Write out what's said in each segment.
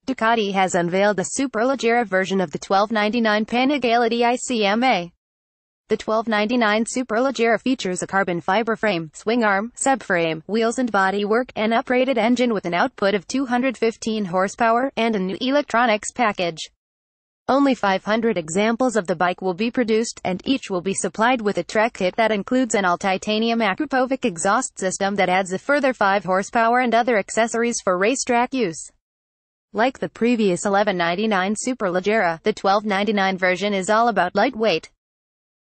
Ducati has unveiled the Superleggera version of the 1299 Panigale at EICMA. The 1299 Superleggera features a carbon fiber frame, swingarm, subframe, wheels and bodywork, an uprated engine with an output of 215 horsepower, and a new electronics package. Only 500 examples of the bike will be produced, and each will be supplied with a trek kit that includes an all-titanium Akrapovic exhaust system that adds a further 5 horsepower and other accessories for racetrack use. Like the previous 1199 Superleggera, the 1299 version is all about lightweight.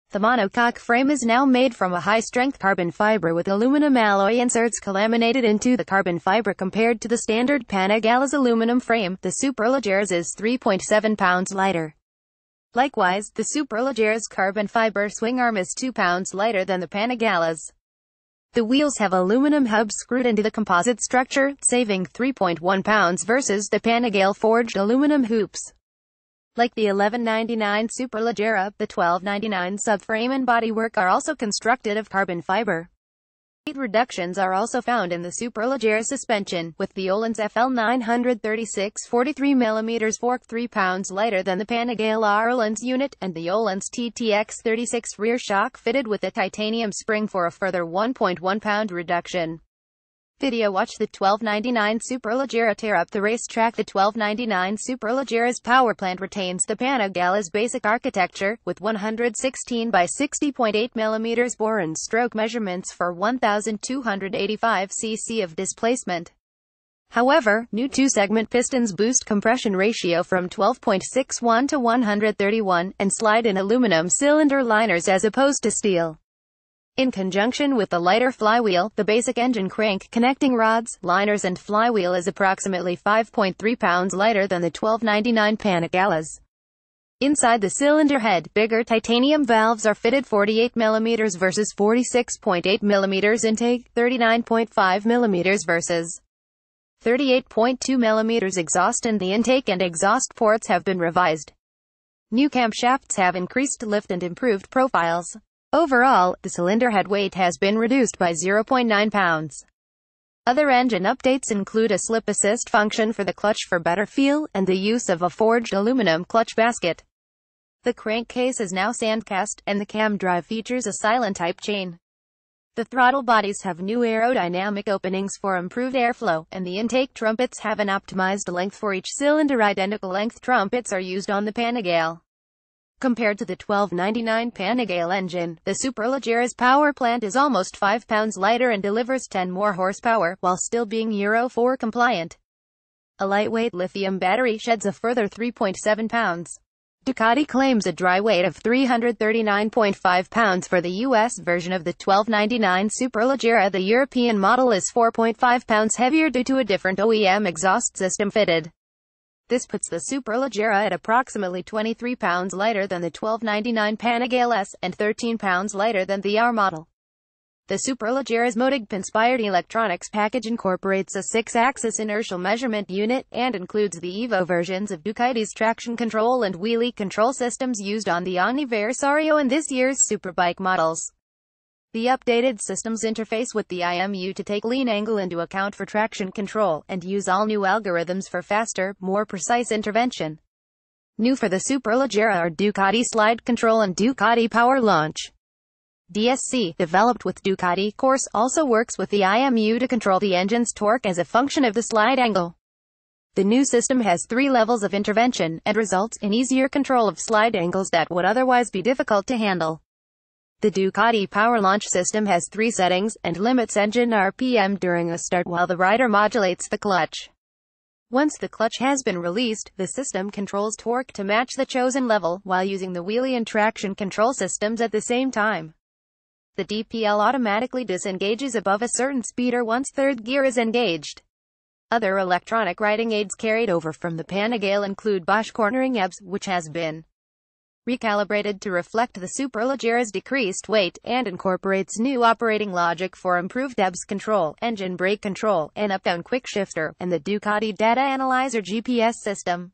The monocoque frame is now made from a high-strength carbon fiber with aluminum alloy inserts laminated into the carbon fiber. Compared to the standard Panigale's aluminum frame, the Superleggera's is 3.7 pounds lighter. Likewise, the Superleggera's carbon fiber swingarm is 2 pounds lighter than the Panigale's. The wheels have aluminum hubs screwed into the composite structure, saving 3.1 pounds versus the Panigale forged aluminum hoops. Like the 1199 Superleggera, the 1299 subframe and bodywork are also constructed of carbon fiber. Weight reductions are also found in the Superleggera suspension, with the Öhlins FL936 43mm fork 3 pounds lighter than the Panigale Öhlins unit, and the Öhlins TTX36 rear shock fitted with a titanium spring for a further 1.1 pound reduction. Video. Watch the 1299 Superleggera tear up the racetrack. The 1299 Superleggera's power plant retains the Panigale's basic architecture, with 116 by 60.8 mm bore and stroke measurements for 1,285 cc of displacement. However, new 2-segment pistons boost compression ratio from 12.61 to 131, and slide-in aluminum cylinder liners as opposed to steel. In conjunction with the lighter flywheel, the basic engine crank, connecting rods, liners and flywheel is approximately 5.3 pounds lighter than the 1299 Panigale's. Inside the cylinder head, bigger titanium valves are fitted. 48 mm versus 46.8 mm intake, 39.5 mm versus 38.2 mm exhaust, and the intake and exhaust ports have been revised. New camshafts have increased lift and improved profiles. Overall, the cylinder head weight has been reduced by 0.9 pounds. Other engine updates include a slip assist function for the clutch for better feel, and the use of a forged aluminum clutch basket. The crankcase is now sandcast, and the cam drive features a silent-type chain. The throttle bodies have new aerodynamic openings for improved airflow, and the intake trumpets have an optimized length for each cylinder. Identical length trumpets are used on the Panigale. Compared to the 1299 Panigale engine, the Superleggera's power plant is almost 5 pounds lighter and delivers 10 more horsepower, while still being Euro 4 compliant. A lightweight lithium battery sheds a further 3.7 pounds. Ducati claims a dry weight of 339.5 pounds for the US version of the 1299 Superleggera. The European model is 4.5 pounds heavier due to a different OEM exhaust system fitted. This puts the Superleggera at approximately 23 pounds lighter than the 1299 Panigale S, and 13 pounds lighter than the R model. The Superleggera's Motig-inspired electronics package incorporates a 6-axis inertial measurement unit, and includes the Evo versions of Ducati's traction control and wheelie control systems used on the Anniversario and this year's Superbike models. The updated systems interface with the IMU to take lean angle into account for traction control, and use all new algorithms for faster, more precise intervention. New for the Superleggera are Ducati Slide Control and Ducati Power Launch. DSC, developed with Ducati Course, also works with the IMU to control the engine's torque as a function of the slide angle. The new system has 3 levels of intervention, and results in easier control of slide angles that would otherwise be difficult to handle. The Ducati Power Launch system has 3 settings, and limits engine RPM during a start while the rider modulates the clutch. Once the clutch has been released, the system controls torque to match the chosen level, while using the wheelie and traction control systems at the same time. The DPL automatically disengages above a certain speed or once third gear is engaged. Other electronic riding aids carried over from the Panigale include Bosch cornering EBS, which has been recalibrated to reflect the Superleggera's decreased weight, and incorporates new operating logic for improved EBS control, engine brake control, and up-down quick shifter, and the Ducati Data Analyzer GPS system.